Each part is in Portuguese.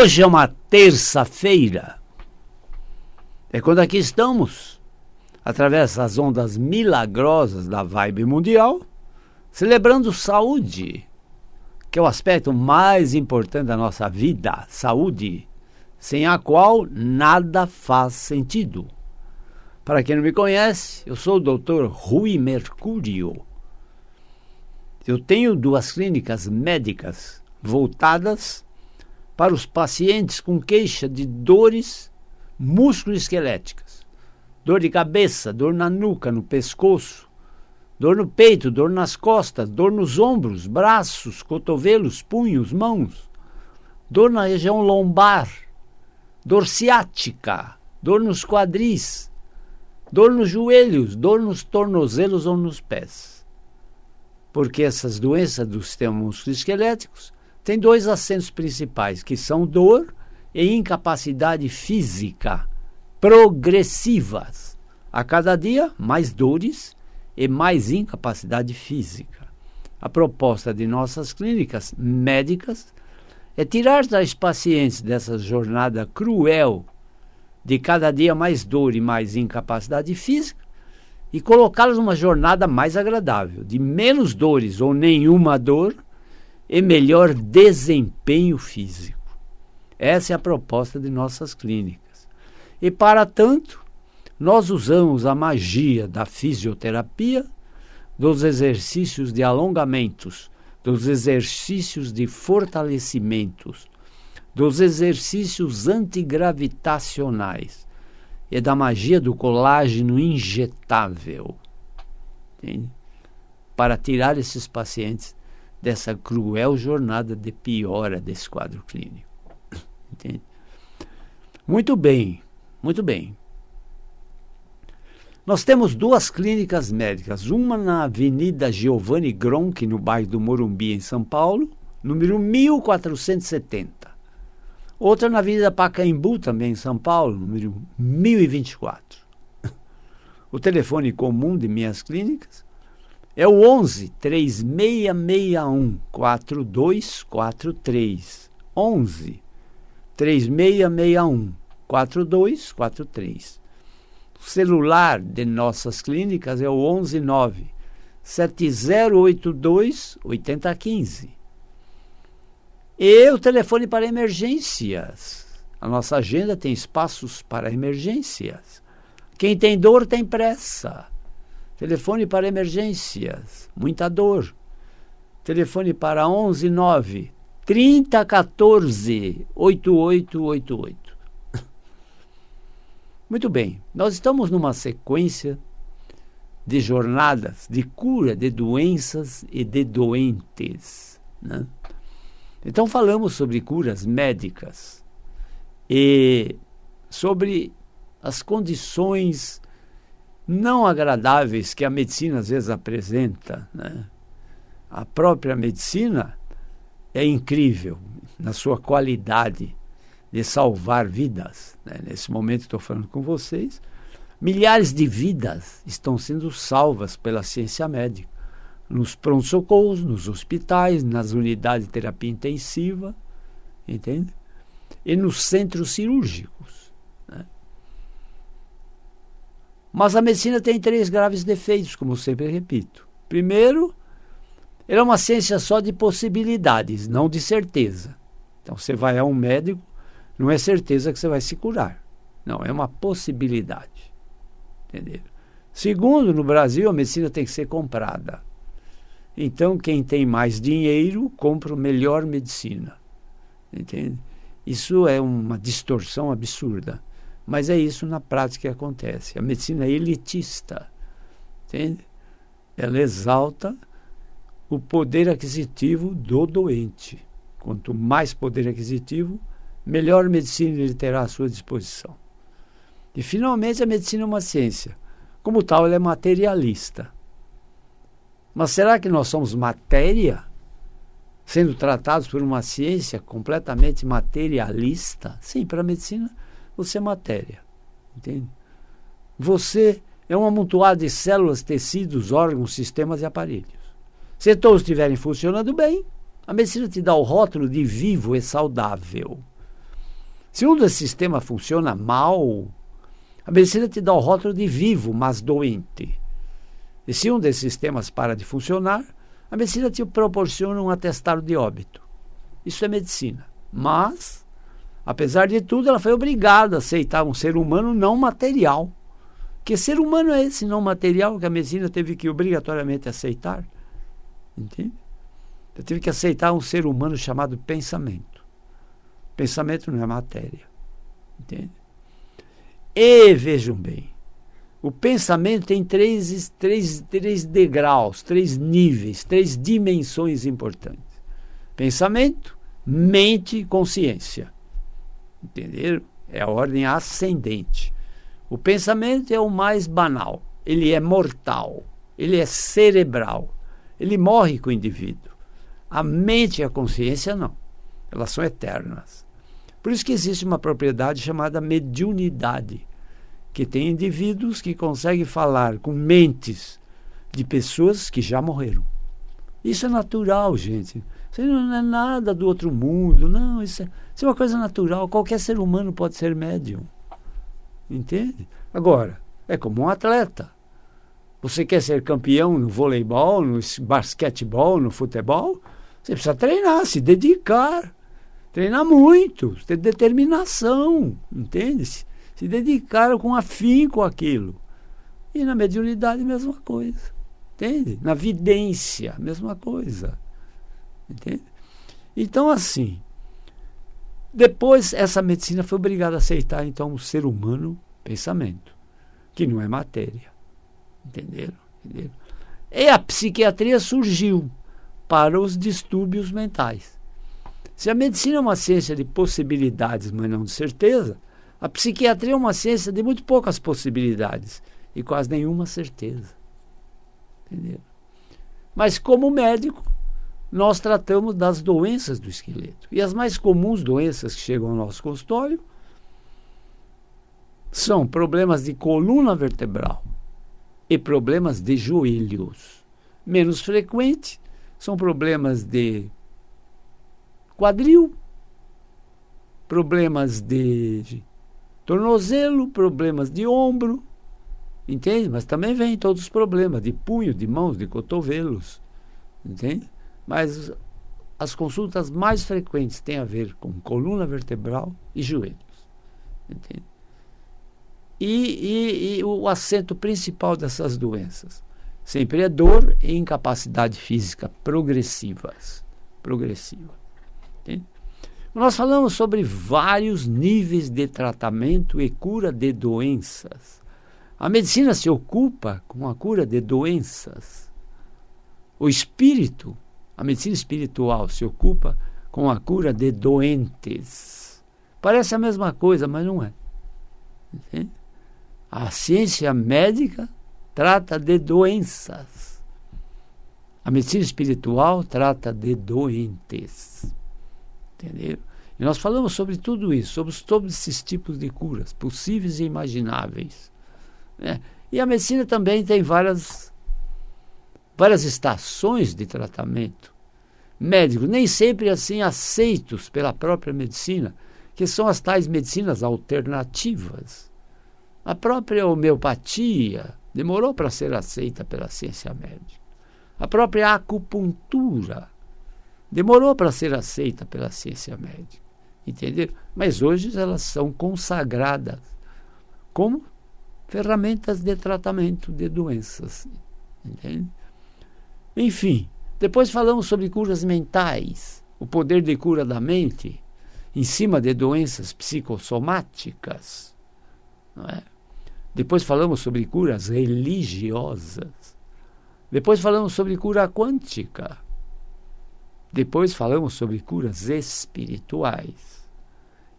Hoje é uma terça-feira. É quando aqui estamos, através das ondas milagrosas da Vibe Mundial, celebrando saúde, que é o aspecto mais importante da nossa vida, saúde, sem a qual nada faz sentido. Para quem não me conhece, eu sou o Dr. Rui Mercúrio. Eu tenho 2 clínicas médicas voltadas para os pacientes com queixa de dores musculoesqueléticas, dor de cabeça, dor na nuca, no pescoço, dor no peito, dor nas costas, dor nos ombros, braços, cotovelos, punhos, mãos, dor na região lombar, dor ciática, dor nos quadris, dor nos joelhos, dor nos tornozelos ou nos pés. Porque essas doenças do sistema musculoesqueléticos têm 2 acentos principais, que são dor e incapacidade física progressivas. A cada dia, mais dores e mais incapacidade física. A proposta de nossas clínicas médicas é tirar das pacientes dessa jornada cruel de cada dia mais dor e mais incapacidade física e colocá-los numa jornada mais agradável, de menos dores ou nenhuma dor e melhor desempenho físico. Essa é a proposta de nossas clínicas. E para tanto, nós usamos a magia da fisioterapia, dos exercícios de alongamentos, dos exercícios de fortalecimentos, dos exercícios antigravitacionais e da magia do colágeno injetável, entende? Para tirar esses pacientes dessa cruel jornada de piora desse quadro clínico. Entende? Muito bem, muito bem. Nós temos 2 clínicas médicas, uma na Avenida Giovanni Gronchi, no bairro do Morumbi, em São Paulo, número 1470. Outra na Avenida Pacaembu, também em São Paulo, número 1024. O telefone comum de minhas clínicas é o 11 3661 4243. 11 3661 4243. O celular de nossas clínicas é o 119 7082 8015. E o telefone para emergências. A nossa agenda tem espaços para emergências. Quem tem dor tem pressa. Telefone para emergências. Muita dor. Telefone para 119 3014 8888. Muito bem. Nós estamos numa sequência de jornadas de cura de doenças e de doentes, né? Então falamos sobre curas médicas e sobre as condições não agradáveis que a medicina às vezes apresenta, né? A própria medicina é incrível na sua qualidade de salvar vidas, né? Nesse momento estou falando com vocês, milhares de vidas estão sendo salvas pela ciência médica. Nos pronto-socorros, nos hospitais, nas unidades de terapia intensiva, entende? E nos centros cirúrgicos, né? Mas a medicina tem 3 graves defeitos, como sempre repito. Primeiro, ela é uma ciência só de possibilidades, não de certeza. Então, você vai a um médico, não é certeza que você vai se curar. Não, é uma possibilidade. Entendeu? Segundo, no Brasil, a medicina tem que ser comprada. Então, quem tem mais dinheiro, compra a melhor medicina. Entende? Isso é uma distorção absurda. Mas é isso na prática que acontece. A medicina é elitista. Entende? Ela exalta o poder aquisitivo do doente. Quanto mais poder aquisitivo, melhor medicina ele terá à sua disposição. E, finalmente, a medicina é uma ciência. Como tal, ela é materialista. Mas será que nós somos matéria, sendo tratados por uma ciência completamente materialista? Sim, para a medicina, você é matéria. Entende? Você é um amontoado de células, tecidos, órgãos, sistemas e aparelhos. Se todos estiverem funcionando bem, a medicina te dá o rótulo de vivo e saudável. Se um desses sistemas funciona mal, a medicina te dá o rótulo de vivo, mas doente. E se um desses sistemas para de funcionar, a medicina te proporciona um atestado de óbito. Isso é medicina. Mas, apesar de tudo, ela foi obrigada a aceitar um ser humano não material. Que ser humano é esse não material que a medicina teve que obrigatoriamente aceitar? Entende? Eu tive que aceitar um ser humano chamado pensamento. Pensamento não é matéria. Entende? E vejam bem, o pensamento tem três degraus, 3 níveis, 3 dimensões importantes. Pensamento, mente e consciência. Entenderam? É a ordem ascendente. O pensamento é o mais banal. Ele é mortal. Ele é cerebral. Ele morre com o indivíduo. A mente e a consciência não. Elas são eternas. Por isso que existe uma propriedade chamada mediunidade, que tem indivíduos que conseguem falar com mentes de pessoas que já morreram. Isso é natural, gente. Isso não é nada do outro mundo. Não, isso é uma coisa natural. Qualquer ser humano pode ser médium. Entende? Agora, é como um atleta. Você quer ser campeão no voleibol, no basquetebol, no futebol? Você precisa treinar, se dedicar. Treinar muito, ter determinação, entende? Se dedicar com afinco àquilo. E na mediunidade, a mesma coisa. Entende? Na vidência, a mesma coisa. Entende? Então, assim, depois essa medicina foi obrigada a aceitar, então, o ser humano pensamento, que não é matéria. Entenderam? E a psiquiatria surgiu para os distúrbios mentais. Se a medicina é uma ciência de possibilidades, mas não de certeza, a psiquiatria é uma ciência de muito poucas possibilidades e quase nenhuma certeza. Entendeu? Mas como médico, nós tratamos das doenças do esqueleto. E as mais comuns doenças que chegam ao nosso consultório são problemas de coluna vertebral e problemas de joelhos. Menos frequente são problemas de quadril, problemas de tornozelo, problemas de ombro, entende? Mas também vem todos os problemas de punho, de mãos, de cotovelos, entende? Mas as consultas mais frequentes têm a ver com coluna vertebral e joelhos, entende? E o acento principal dessas doenças sempre é dor e incapacidade física progressivas. Entende? Nós falamos sobre vários níveis de tratamento e cura de doenças. A medicina se ocupa com a cura de doenças. O espírito, a medicina espiritual, se ocupa com a cura de doentes. Parece a mesma coisa, mas não é. Entende? A ciência médica trata de doenças. A medicina espiritual trata de doentes. Entendeu? E nós falamos sobre tudo isso, sobre todos esses tipos de curas, possíveis e imagináveis. Né? E a medicina também tem várias estações de tratamento médico, nem sempre assim aceitos pela própria medicina, que são as tais medicinas alternativas. A própria homeopatia demorou para ser aceita pela ciência médica. A própria acupuntura demorou para ser aceita pela ciência médica. Entendeu? Mas hoje elas são consagradas como ferramentas de tratamento de doenças. Entende? Enfim, depois falamos sobre curas mentais, o poder de cura da mente em cima de doenças psicossomáticas. Não é? Depois falamos sobre curas religiosas. Depois falamos sobre cura quântica. Depois falamos sobre curas espirituais.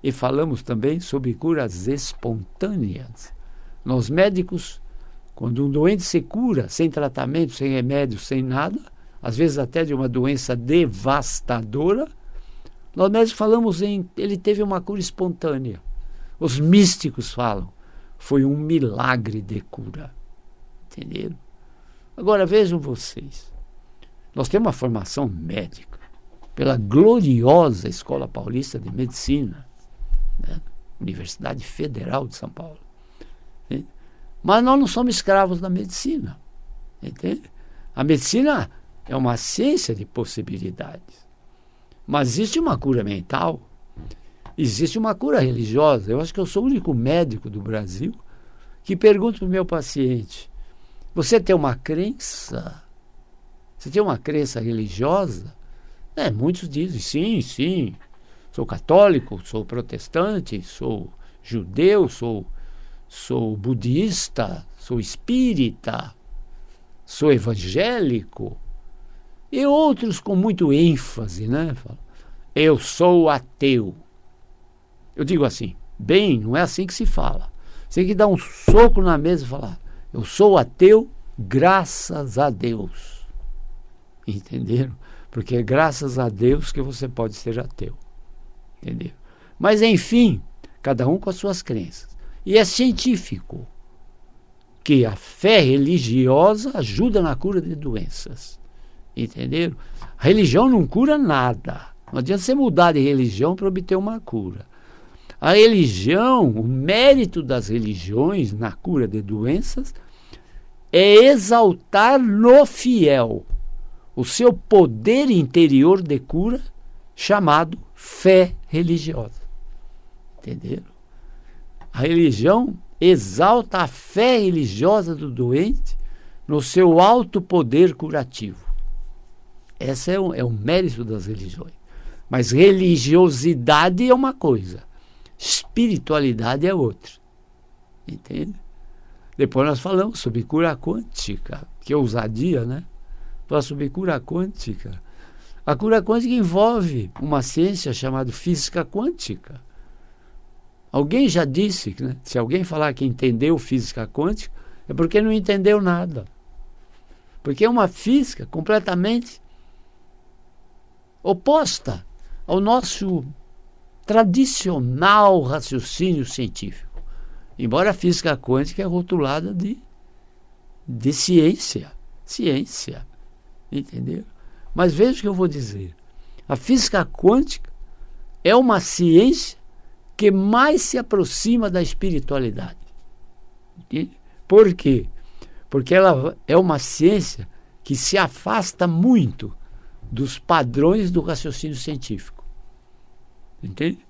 E falamos também sobre curas espontâneas. Nós médicos, quando um doente se cura, sem tratamento, sem remédio, sem nada, às vezes até de uma doença devastadora, nós médicos falamos ele teve uma cura espontânea. Os místicos falam, foi um milagre de cura. Entenderam? Agora vejam vocês, nós temos uma formação médica pela gloriosa Escola Paulista de Medicina. né? Universidade Federal de São Paulo. Entende? Mas nós não somos escravos da medicina. Entende? A medicina é uma ciência de possibilidades. Mas existe uma cura mental, existe uma cura religiosa. Eu acho que eu sou o único médico do Brasil que pergunto para o meu paciente: você tem uma crença? Você tem uma crença religiosa? Muitos dizem, sim, sim. Sou católico, sou protestante, sou judeu, sou budista, sou espírita, sou evangélico. E outros com muito ênfase, né? Falam, eu sou ateu. Eu digo assim, bem, não é assim que se fala. Você tem que dar um soco na mesa e falar, eu sou ateu, graças a Deus. Entenderam? Porque é graças a Deus que você pode ser ateu. Entendeu? Mas, enfim, cada um com as suas crenças. E é científico que a fé religiosa ajuda na cura de doenças. Entenderam? A religião não cura nada. Não adianta você mudar de religião para obter uma cura. A religião, o mérito das religiões na cura de doenças é exaltar no fiel o seu poder interior de cura, chamado fé religiosa. Entenderam? A religião exalta a fé religiosa do doente no seu alto poder curativo. Esse é o mérito das religiões. Mas religiosidade é uma coisa, espiritualidade é outra. Entende? Depois nós falamos sobre cura quântica, que é ousadia, né? Falar sobre cura quântica. A cura quântica envolve uma ciência chamada física quântica. Alguém já disse que, né, se alguém falar que entendeu física quântica, é porque não entendeu nada. Porque é uma física completamente oposta ao nosso tradicional raciocínio científico. Embora a física quântica é rotulada de ciência. Ciência. Entendeu? Mas veja o que eu vou dizer. A física quântica é uma ciência que mais se aproxima da espiritualidade. Entende? Por quê? Porque ela é uma ciência que se afasta muito dos padrões do raciocínio científico. Entende?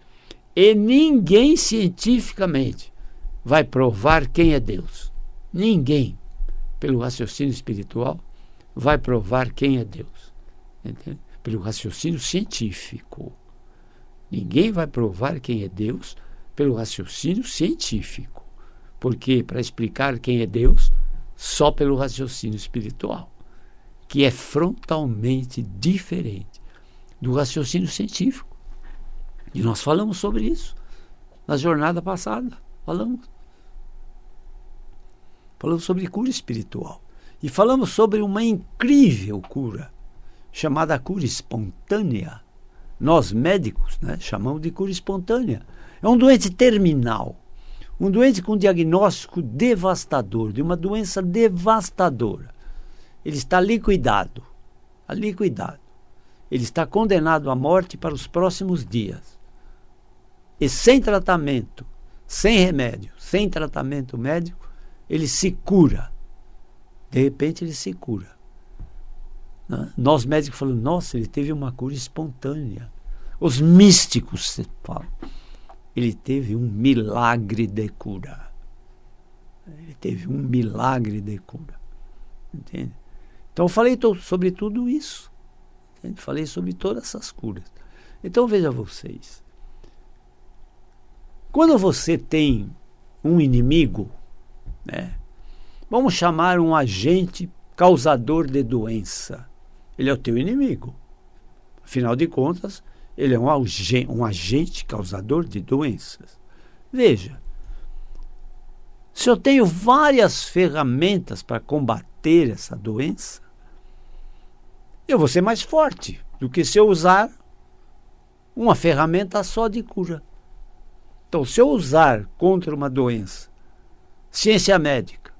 E ninguém cientificamente vai provar quem é Deus. Ninguém, pelo raciocínio espiritual, vai provar quem é Deus. Entende? Pelo raciocínio científico. Ninguém vai provar quem é Deus pelo raciocínio científico. Porque para explicar quem é Deus, só pelo raciocínio espiritual, que é frontalmente diferente do raciocínio científico. E nós falamos sobre isso na jornada passada. Falamos sobre cura espiritual. E falamos sobre uma incrível cura, chamada cura espontânea. Nós, médicos, né, chamamos de cura espontânea. É um doente terminal, um doente com diagnóstico devastador, de uma doença devastadora. Ele está liquidado. Ele está condenado à morte para os próximos dias. E sem tratamento, sem remédio, sem tratamento médico, ele se cura. De repente ele se cura. Nós médicos falamos, nossa, ele teve uma cura espontânea. Os místicos falam, ele teve um milagre de cura. Ele teve um milagre de cura. Entende? Então eu falei sobre tudo isso. Entende? Falei sobre todas essas curas. Então veja vocês. Quando você tem um inimigo, né, vamos chamar um agente causador de doença. Ele é o teu inimigo. Afinal de contas, ele é um agente causador de doenças. Veja, se eu tenho várias ferramentas para combater essa doença, eu vou ser mais forte do que se eu usar uma ferramenta só de cura. Então, se eu usar contra uma doença, ciência médica,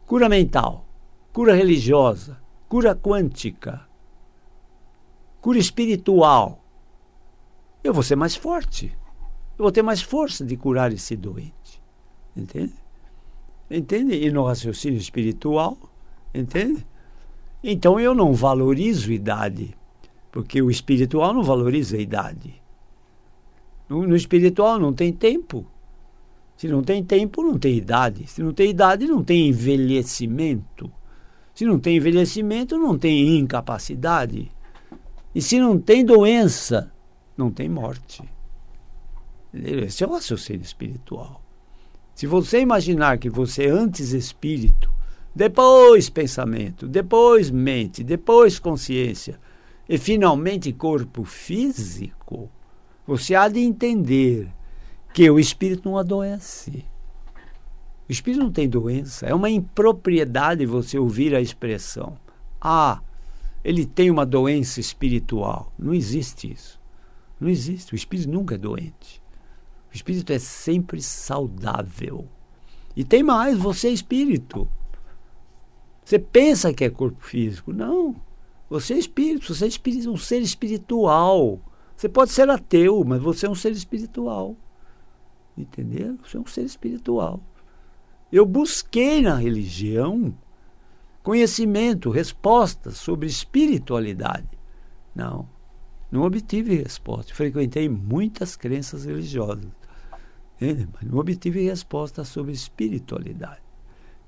cura mental, cura religiosa, cura quântica, cura espiritual, eu vou ser mais forte. eu vou ter mais força de curar esse doente. Entende? Entende? E no raciocínio espiritual, entende? Então eu não valorizo idade, porque o espiritual não valoriza a idade. No espiritual não tem tempo. Se não tem tempo, não tem idade. Se não tem idade, não tem envelhecimento. Se não tem envelhecimento, não tem incapacidade. E se não tem doença, não tem morte. Esse é o raciocínio espiritual. Se você imaginar que você é antes espírito, depois pensamento, depois mente, depois consciência e finalmente corpo físico, você há de entender que o espírito não adoece. O espírito não tem doença. É uma impropriedade você ouvir a expressão: ah, ele tem uma doença espiritual. Não existe isso. Não existe. O espírito nunca é doente. O espírito é sempre saudável. E tem mais, você é espírito. Você pensa que é corpo físico. Não. Você é espírito, você é um ser espiritual. Você pode ser ateu, mas você é um ser espiritual. Entendeu? Você é um ser espiritual. Eu busquei na religião conhecimento, respostas sobre espiritualidade. Não obtive resposta. Frequentei muitas crenças religiosas, mas não obtive resposta sobre espiritualidade.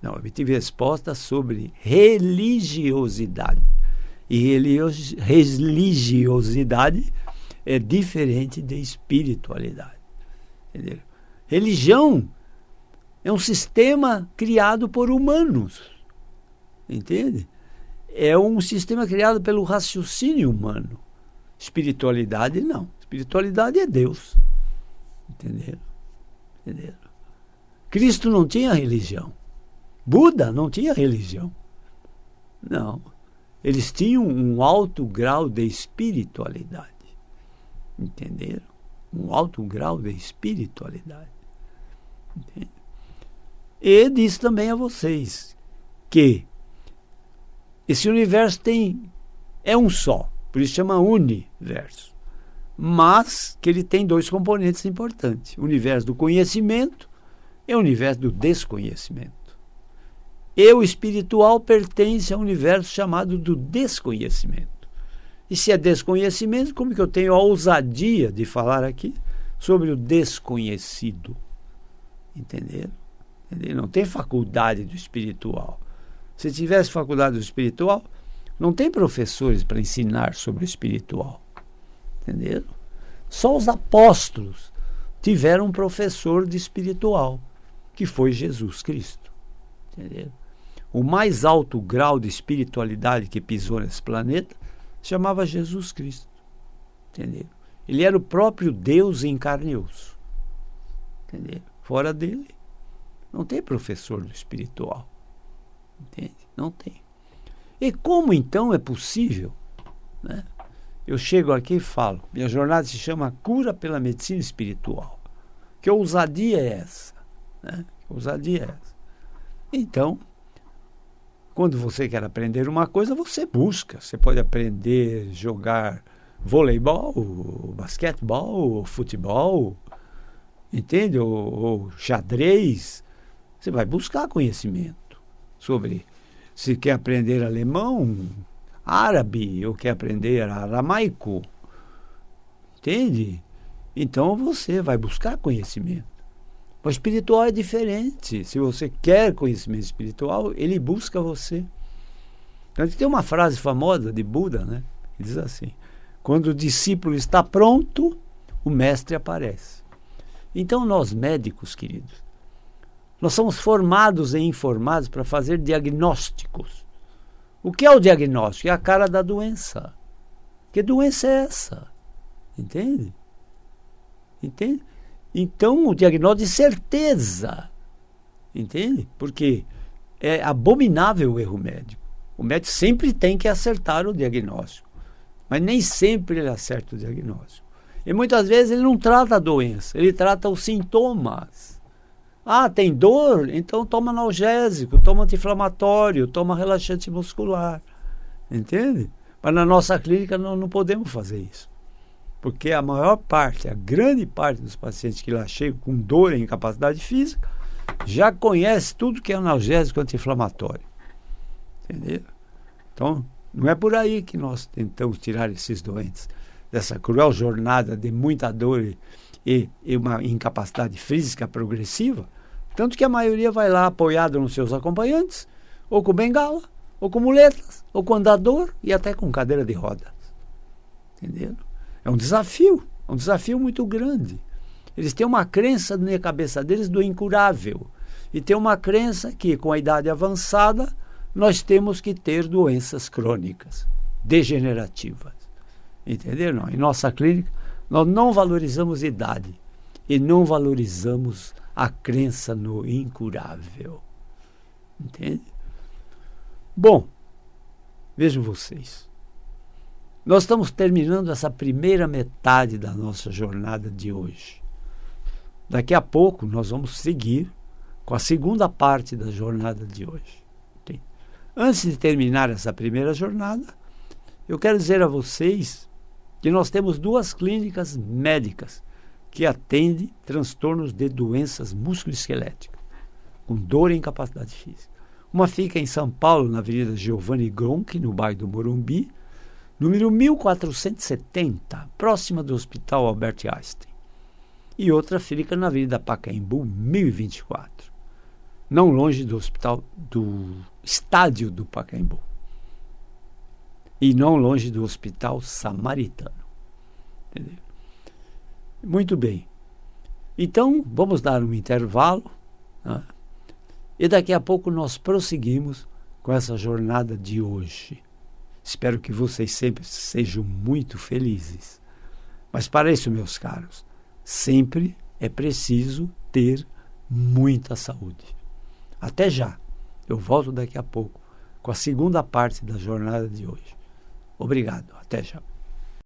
Não, obtive resposta sobre religiosidade. E religiosidade é diferente de espiritualidade. Entendeu? Religião é um sistema criado por humanos. Entende? É um sistema criado pelo raciocínio humano. Espiritualidade, não. Espiritualidade é Deus. Entenderam? Entenderam? Cristo não tinha religião. Buda não tinha religião. Não. Eles tinham um alto grau de espiritualidade. Entenderam? Um alto grau de espiritualidade. Entende? E disse também a vocês que esse universo é um só, por isso chama universo, mas que ele tem dois componentes importantes: o universo do conhecimento e o universo do desconhecimento. E o espiritual pertence ao universo chamado do desconhecimento. E se é desconhecimento, como que eu tenho a ousadia de falar aqui sobre o desconhecido? Entenderam? Não tem faculdade do espiritual. Se tivesse faculdade do espiritual, não tem professores para ensinar sobre o espiritual. Entenderam? Só os apóstolos tiveram um professor de espiritual, que foi Jesus Cristo. Entenderam? O mais alto grau de espiritualidade que pisou nesse planeta se chamava Jesus Cristo. Entenderam? Ele era o próprio Deus em carne e osso. Entenderam? Fora dele, não tem professor do espiritual. Entende? Não tem. E como então é possível, né? Eu chego aqui e falo, minha jornada se chama Cura pela Medicina Espiritual. Que ousadia é essa? Né? Que ousadia é essa? Então, quando você quer aprender uma coisa, você busca. Você pode aprender a jogar voleibol, basquetebol, futebol, entende? Ou xadrez. Você vai buscar conhecimento sobre, se quer aprender alemão, árabe, ou quer aprender aramaico, entende? Então você vai buscar conhecimento. O espiritual é diferente. Se você quer conhecimento espiritual, ele busca você. Então, tem uma frase famosa de Buda, né? Que diz assim: quando o discípulo está pronto, o mestre aparece. Então nós médicos, queridos, nós somos formados e informados para fazer diagnósticos. O que é o diagnóstico? É a cara da doença. Que doença é essa? Entende? Entende? Então, o diagnóstico de certeza. Entende? Porque é abominável o erro médico. O médico sempre tem que acertar o diagnóstico. Mas nem sempre ele acerta o diagnóstico. E muitas vezes ele não trata a doença, ele trata os sintomas. Ah, tem dor? Então toma analgésico, toma anti-inflamatório, toma relaxante muscular. Entende? Mas na nossa clínica não podemos fazer isso. porque a maior parte, a grande parte dos pacientes que lá chegam com dor e incapacidade física já conhece tudo que é analgésico anti-inflamatório. Entendeu? Então, não é por aí que nós tentamos tirar esses doentes dessa cruel jornada de muita dor e uma incapacidade física progressiva, tanto que a maioria vai lá apoiada nos seus acompanhantes, ou com bengala, ou com muletas, ou com andador e até com cadeira de rodas. Entendeu? É um desafio muito grande. Eles têm uma crença na cabeça deles do incurável e tem uma crença que com a idade avançada nós temos que ter doenças crônicas, degenerativas. Entenderam? Não. Em nossa clínica, nós não valorizamos idade e não valorizamos a crença no incurável. Entende? Bom, vejam vocês. Nós estamos terminando essa primeira metade da nossa jornada de hoje. Daqui a pouco nós vamos seguir com a segunda parte da jornada de hoje. Entende? Antes de terminar essa primeira jornada, eu quero dizer a vocês que nós temos 2 clínicas médicas que atendem transtornos de doenças musculoesqueléticas, com dor e incapacidade física. Uma fica em São Paulo, na Avenida Giovanni Gronchi, no bairro do Morumbi, número 1470, próxima do Hospital Albert Einstein. E outra fica na Avenida Pacaembu, 1024, não longe do estádio do Pacaembu. E não longe do Hospital Samaritano. Entendeu? Muito bem. Então, vamos dar um intervalo, né? E daqui a pouco nós prosseguimos com essa jornada de hoje. Espero que vocês sempre sejam muito felizes. Mas para isso, meus caros, sempre é preciso ter muita saúde. Até já. Eu volto daqui a pouco com a segunda parte da jornada de hoje. Obrigado. Até já.